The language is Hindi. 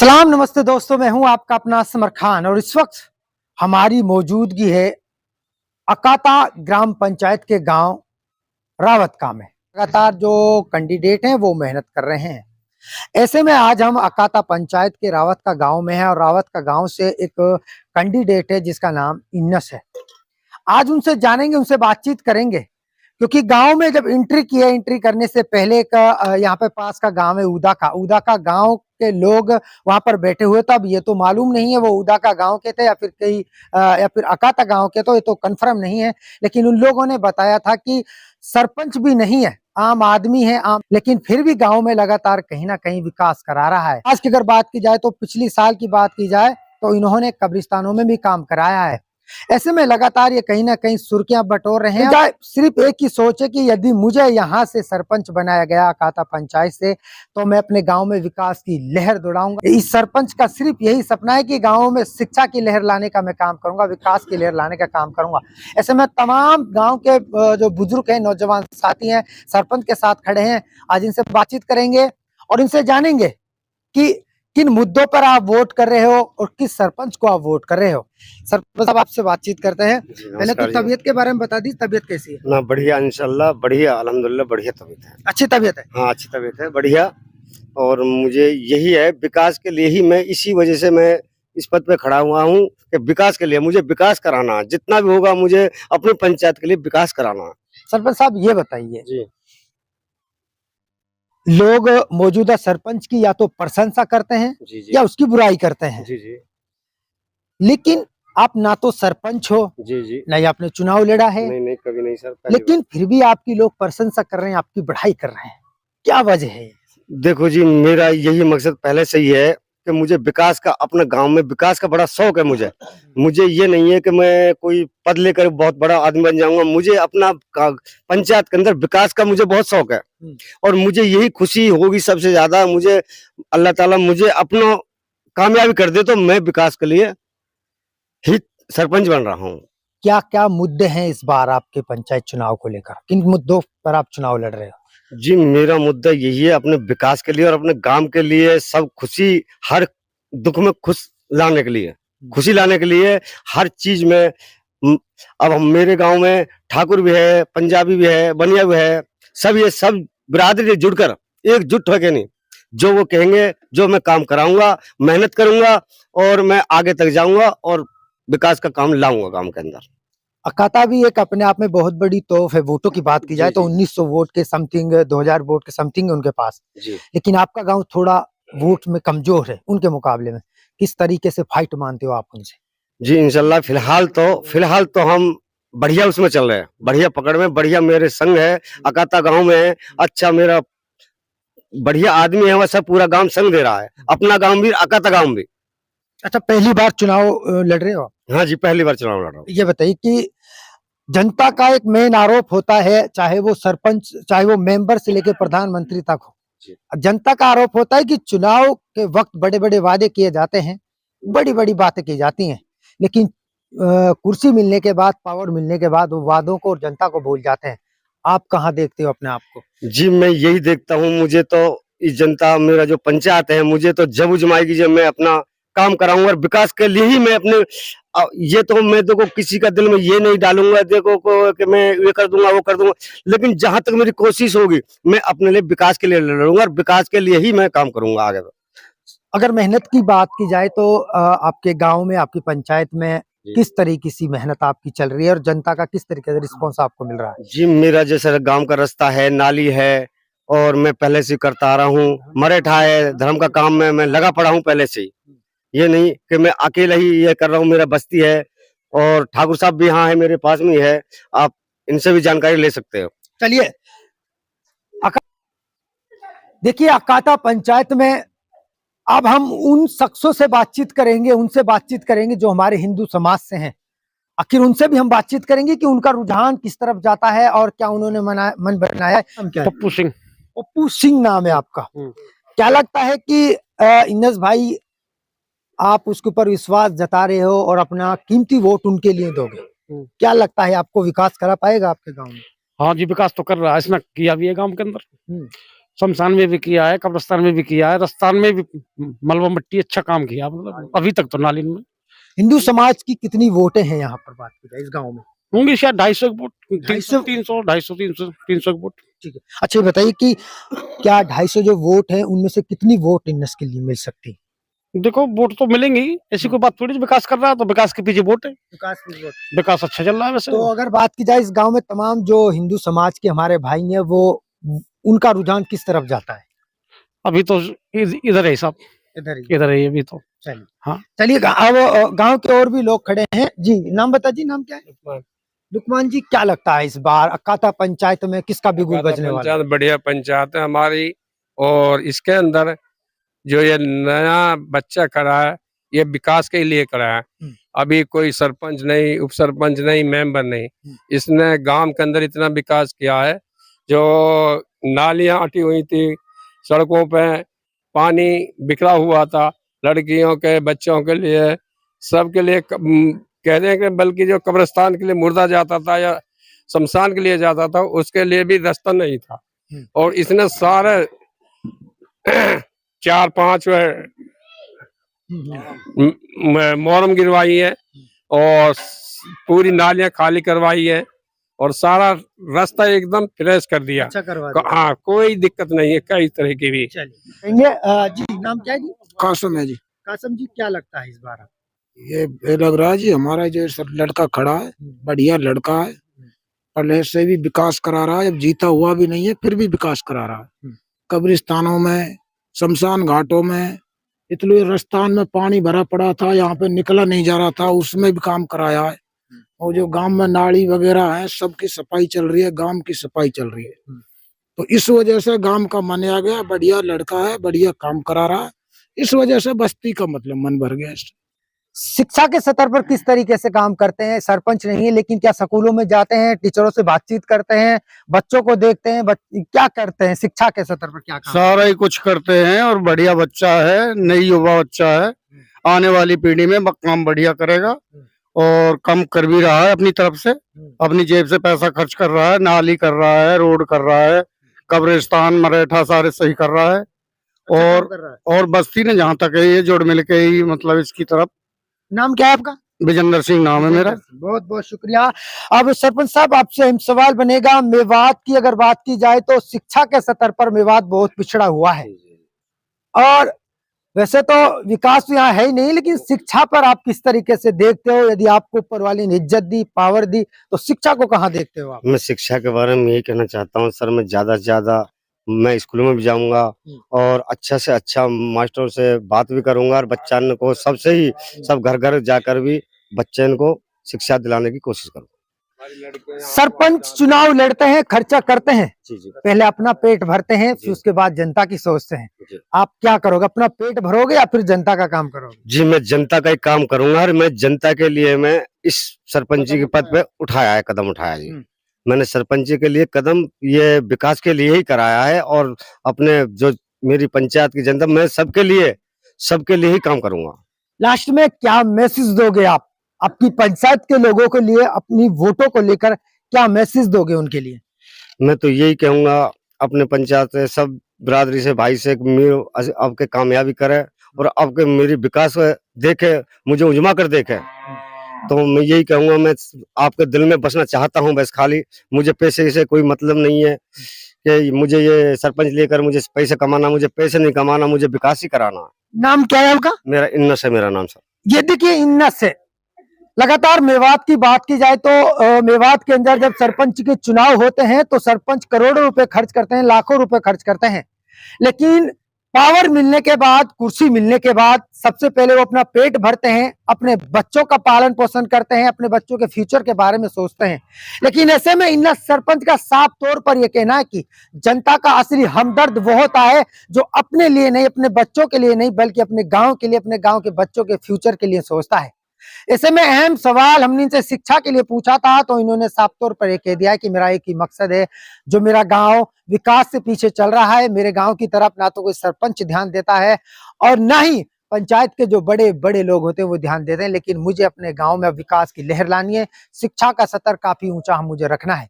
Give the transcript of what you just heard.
सलाम नमस्ते दोस्तों, मैं हूं आपका अपना समर खान और इस वक्त हमारी मौजूदगी है अकाता ग्राम पंचायत के गांव रावतका में। लगातार जो कैंडिडेट हैं वो मेहनत कर रहे हैं। ऐसे में आज हम अकाता पंचायत के रावतका गांव में हैं और रावतका गांव से एक कैंडिडेट है जिसका नाम इन्नस है। आज उनसे जानेंगे, उनसे बातचीत करेंगे क्योंकि गांव में जब एंट्री की है, एंट्री करने से पहले का यहाँ पे पास का गांव है उदा का गांव के लोग वहां पर बैठे हुए। तो अब ये तो मालूम नहीं है वो उदा का गांव के थे या फिर कई या फिर अकाता गांव के, तो ये तो कंफर्म नहीं है। लेकिन उन लोगों ने बताया था कि सरपंच भी नहीं है, आम आदमी है आम, लेकिन फिर भी गांव में लगातार कहीं ना कहीं विकास करा रहा है। आज की अगर बात की जाए तो पिछली साल की बात की जाए तो इन्होंने कब्रिस्तानों में भी काम कराया है। ऐसे में लगातार ये कहीं ना कहीं सुर्खियां बटोर रहे हैं। सिर्फ एक ही सोच है कि यदि मुझे यहाँ से सरपंच बनाया गया अकाता पंचायत से तो मैं अपने गांव में विकास की लहर दौड़ाऊंगा। इस सरपंच का सिर्फ यही सपना है कि गांव में शिक्षा की लहर लाने का मैं काम करूंगा, विकास की लहर लाने का काम करूंगा। ऐसे में तमाम गाँव के जो बुजुर्ग हैं, नौजवान साथी हैं, सरपंच के साथ खड़े हैं। आज इनसे बातचीत करेंगे और इनसे जानेंगे कि किन मुद्दों पर आप वोट कर रहे हो और किस सरपंच को आप वोट कर रहे हो। सरपंच साहब आपसे बातचीत करते हैं। पहले तो तबीयत के बारे में बता दी, तबीयत कैसी है? ना बढ़िया, इंशाल्लाह बढ़िया, अल्हम्दुलिल्लाह बढ़िया तबीयत है। अच्छी तबीयत है? हाँ, अच्छी तबीयत है, बढ़िया। और मुझे यही है, विकास के लिए ही मैं, इसी वजह से मैं इस पद पे खड़ा हुआ हूँ कि विकास के लिए मुझे विकास कराना है। जितना भी होगा मुझे अपनी पंचायत के लिए विकास कराना है। सरपंच साहब ये बताइए जी, लोग मौजूदा सरपंच की या तो प्रशंसा करते हैं जी, जी, या उसकी बुराई करते हैं, जी, जी, लेकिन आप ना तो सरपंच हो, जी, जी, ना ही आपने चुनाव लड़ा है, नहीं नहीं, कभी नहीं सर, पहली लेकिन फिर भी आपकी लोग प्रशंसा कर रहे हैं, आपकी बढ़ाई कर रहे हैं। क्या वजह है? बार। देखो जी, मेरा यही मकसद पहले से ही है कि मुझे विकास का, अपने गांव में विकास का बड़ा शौक है। मुझे ये नहीं है कि मैं कोई पद लेकर बहुत बड़ा आदमी बन जाऊंगा। मुझे अपना पंचायत के अंदर विकास का मुझे बहुत शौक है और मुझे यही खुशी होगी सबसे ज्यादा। मुझे अल्लाह ताला मुझे अपना कामयाबी कर दे तो मैं विकास के लिए ही सरपंच बन रहा हूँ। क्या क्या मुद्दे हैं इस बार आपके पंचायत चुनाव को लेकर? किन मुद्दों पर आप चुनाव लड़ रहे हो? जी, मेरा मुद्दा यही है, अपने विकास के लिए और अपने गांव के लिए, सब खुशी, हर दुख में खुश लाने के लिए, खुशी लाने के लिए, हर चीज में। अब हम, मेरे गांव में ठाकुर भी है, पंजाबी भी है, बनिया भी है, सब ये सब बिरादरी जुड़कर एकजुट होके, नहीं जो वो कहेंगे, जो मैं काम कराऊंगा, मेहनत करूंगा और मैं आगे तक जाऊंगा और विकास का काम लाऊंगा गांव के अंदर। अकाता भी एक अपने आप में बहुत बड़ी तोफ है। वोटों की बात की जाए जी, तो जी। 1900 वोट के समथिंग, 2000 वोट के समथिंग है उनके पास, जी, लेकिन आपका गांव थोड़ा वोट में कमजोर है उनके मुकाबले में। किस तरीके से फाइट मानते हो आप उनसे? जी, इंशाल्लाह फिलहाल तो हम बढ़िया उसमें चल रहे हैं, बढ़िया पकड़ में, बढ़िया मेरे संग है, अकाता गांव में है, अच्छा मेरा बढ़िया आदमी है, वैसा पूरा गांव संग दे रहा है, अपना गांव भी, अकाता गांव भी। अच्छा, पहली बार चुनाव लड़ रहे हो? हाँ जी, पहली बार चुनाव लड़ रहा हूँ। ये बताइए कि जनता का एक मेन आरोप होता है, चाहे वो सरपंच, चाहे वो मेंबर से लेकर प्रधानमंत्री तक हो, जनता का आरोप होता है कि चुनाव के वक्त बड़े बड़े वादे किए जाते हैं, बड़ी बड़ी बातें की जाती हैं, लेकिन कुर्सी मिलने के बाद, पावर मिलने के बाद वो वादों को और जनता को भूल जाते हैं। आप कहाँ देखते हो अपने आप को? जी, मैं यही देखता हूँ, मुझे तो इस जनता, मेरा जो पंचायत है, मुझे तो जब उजमाएगी जब मैं अपना काम कराऊंगा और विकास के लिए ही मैं अपने ये तो मैं देखो किसी का दिल में ये नहीं डालूंगा देखो को कि मैं ये कर दूंगा वो कर दूंगा, लेकिन जहां तक मेरी कोशिश होगी मैं अपने लिए विकास के लिए लड़ूंगा और विकास के लिए ही मैं काम करूंगा आगे। अगर मेहनत की बात की जाए तो आपके गांव में, आपकी पंचायत में किस तरीके की मेहनत आपकी चल रही है और जनता का किस तरीके से रिस्पॉन्स आपको मिल रहा है? जी, मेरा जैसा गांव का रास्ता है, नाली है और मैं पहले से करता आ रहा हूँ। मरेठा है, धर्म का काम में मैं लगा पड़ा हूँ पहले से ही। ये नहीं कि मैं अकेला ही ये कर रहा हूँ, मेरा बस्ती है और ठाकुर साहब भी यहाँ है, मेरे पास में ही है, आप इनसे भी जानकारी ले सकते हो। चलिए, देखिए अकाता पंचायत में अब हम उन शख्सों से बातचीत करेंगे, उनसे बातचीत करेंगे जो हमारे हिंदू समाज से हैं। आखिर उनसे भी हम बातचीत करेंगे कि उनका रुझान किस तरफ जाता है और क्या उन्होंने मन बनाया है। पप्पू सिंह। पप्पू सिंह नाम है आपका। क्या लगता है कि इन्नस भाई, आप उसके ऊपर विश्वास जता रहे हो और अपना कीमती वोट उनके लिए दोगे? क्या लगता है आपको विकास करा पाएगा आपके गांव में? हाँ जी, विकास तो कर रहा है, इसने किया भी है गांव के अंदर। शमशान में भी किया है, कब्रिस्तान में भी किया है, रस्तान में भी मलबा मिट्टी अच्छा काम किया, मतलब अभी तक तो नाली में हिंदू समाज की कितनी वोटें हैं यहाँ पर, बात की जाए इस गांव में? होंगी शायद 250 वोट, 250? 300 300 वोट। ठीक है, अच्छा ये बताइए कि क्या 250 जो वोट हैं उनमें से कितनी वोट इनस के लिए मिल सकती है? देखो वोट तो मिलेंगे ही, ऐसी कोई बात थोड़ी, विकास कर रहा है तो विकास के पीछे वोट है, विकास की वोट। विकास अच्छा चल रहा है वैसे। तो अगर बात की जाए इस गांव में तमाम जो हिंदू समाज के हमारे भाई हैं वो उनका रुझान किस तरफ जाता है? अभी तो इधर है सब, इधर है अभी तो। चलिए हाँ चलिए, अब गांव के और भी लोग खड़े हैं जी। नाम बता जी, नाम क्या है? लुकमान जी, क्या लगता है इस बार अकाता पंचायत में किसका बिगुल बजने वाला है? पंचायत बढ़िया पंचायत है हमारी, और इसके अंदर जो ये नया बच्चा करा है ये विकास के लिए करा है। अभी कोई सरपंच नहीं, उप सरपंच नहीं, मेंबर नहीं, इसने गांव के अंदर इतना विकास किया है। जो नालियां अटी हुई थी, सड़कों पे पानी बिखरा हुआ था, लड़कियों के बच्चों के लिए, सबके लिए कह रहे हैं कि बल्कि जो कब्रिस्तान के लिए मुर्दा जाता था या शमशान के लिए जाता था उसके लिए भी रास्ता नहीं था। और इसने सारे 4-5 मोरम गिरवाई है और पूरी नालियां खाली करवाई है और सारा रास्ता एकदम फ्रेश कर दिया। अच्छा करवा दिया। हाँ, कोई दिक्कत नहीं है कई तरह की भी। चलिए जी, नाम क्या है जी? कासम है जी। कासम जी, क्या लगता है इस बार? ये लग रहा है जी हमारा जो लड़का खड़ा है बढ़िया लड़का है, पहले से भी विकास करा रहा है, अब जीता हुआ भी नहीं है फिर भी विकास करा रहा है। कब्रिस्तानों में, शमशान घाटों में, इतने रस्तान में पानी भरा पड़ा था, यहाँ पे निकला नहीं जा रहा था, उसमें भी काम कराया है। और जो गांव में नाली वगैरह है सबकी सफाई चल रही है, गांव की सफाई चल रही है। तो इस वजह से गांव का मन आ गया, बढ़िया लड़का है, बढ़िया काम करा रहा है, इस वजह से बस्ती का मतलब मन भर गया। शिक्षा के स्तर पर किस तरीके से काम करते हैं? सरपंच नहीं है लेकिन क्या स्कूलों में जाते हैं, टीचरों से बातचीत करते हैं, बच्चों को देखते हैं, क्या करते हैं शिक्षा के स्तर पर? क्या काम? सारा ही कुछ करते हैं और बढ़िया बच्चा है, नई युवा बच्चा है, आने वाली पीढ़ी में काम बढ़िया करेगा और काम कर भी रहा है अपनी तरफ से, अपनी जेब से पैसा खर्च कर रहा है, नाली कर रहा है, रोड कर रहा है, कब्रिस्तान मरेठा सारे सही कर रहा है। और बस्ती ने जहाँ तक है ये जोड़ मिल के ही मतलब इसकी तरफ। नाम क्या है आपका? विजेंद्र सिंह नाम है मेरा। बहुत बहुत शुक्रिया। अब सरपंच साहब आपसे हम सवाल बनेगा, मेवात की अगर बात की जाए तो शिक्षा के स्तर पर मेवात बहुत पिछड़ा हुआ है और वैसे तो विकास तो यहाँ है ही नहीं, लेकिन शिक्षा पर आप किस तरीके से देखते हो? यदि आपको ऊपर वाली ने इज्जत दी, पावर दी, तो शिक्षा को कहाँ देखते हो आप? मैं शिक्षा के बारे में यही कहना चाहता हूँ सर, मैं ज्यादा से ज्यादा मैं स्कूलों में भी जाऊंगा और अच्छा से अच्छा मास्टर से बात भी करूंगा और बच्चन को सबसे ही सब घर घर जाकर भी बच्चन को शिक्षा दिलाने की कोशिश करूंगा। सरपंच चुनाव लड़ते हैं, खर्चा करते हैं, जी जी। पहले अपना पेट भरते हैं, फिर उसके बाद जनता की सोचते हैं। आप क्या करोगे? अपना पेट भरोगे या फिर जनता का काम करोगे? जी, मैं जनता का ही काम करूंगा और मैं जनता के लिए मैं इस सरपंची के पद पे उठाया है, कदम उठाया जी। मैंने सरपंची के लिए कदम ये विकास के लिए ही कराया है और अपने जो मेरी पंचायत की जनता, मैं सबके लिए ही काम करूंगा। लास्ट में क्या मैसेज दोगे आप आपकी पंचायत के लोगों के लिए, अपनी वोटों को लेकर क्या मैसेज दोगे उनके लिए? मैं तो यही कहूंगा अपने पंचायत से सब बिरादरी से भाई से आपके कामयाबी करे और आपके मेरी विकास देखे, मुझे उजमा कर देखे। तो मैं यही कहूंगा, मैं आपके दिल में बसना चाहता हूं, बस खाली मुझे पैसे से कोई मतलब नहीं है कि मुझे ये सरपंच लेकर मुझे पैसे कमाना, मुझे पैसे नहीं कमाना, मुझे विकास ही कराना। नाम क्या है आपका? मेरा इन्नस है मेरा नाम सर। ये देखिए, इन्नस से लगातार मेवात की बात की जाए तो मेवात के अंदर जब सरपंच के चुनाव होते हैं तो सरपंच करोड़ों रुपए खर्च करते हैं, लाखों रुपए खर्च करते हैं, लेकिन पावर मिलने के बाद, कुर्सी मिलने के बाद सबसे पहले वो अपना पेट भरते हैं, अपने बच्चों का पालन पोषण करते हैं, अपने बच्चों के फ्यूचर के बारे में सोचते हैं। लेकिन ऐसे में इन सरपंच का साफ तौर पर यह कहना है कि जनता का असली हमदर्द वो होता है जो अपने लिए नहीं, अपने बच्चों के लिए नहीं, बल्कि अपने गांव के लिए, अपने गांव के बच्चों के फ्यूचर के लिए सोचता है। ऐसे में अहम सवाल हमने इनसे शिक्षा के लिए पूछा था तो इन्होंने साफ तौर पर यह कह दिया कि मेरा एक ही मकसद है, जो मेरा गांव विकास से पीछे चल रहा है, मेरे गांव की तरफ ना तो कोई सरपंच ध्यान देता है और ना ही पंचायत के जो बड़े बड़े लोग होते हैं वो ध्यान देते हैं, लेकिन मुझे अपने गांव में विकास की लहर लानी है, शिक्षा का स्तर काफी ऊंचा मुझे रखना है।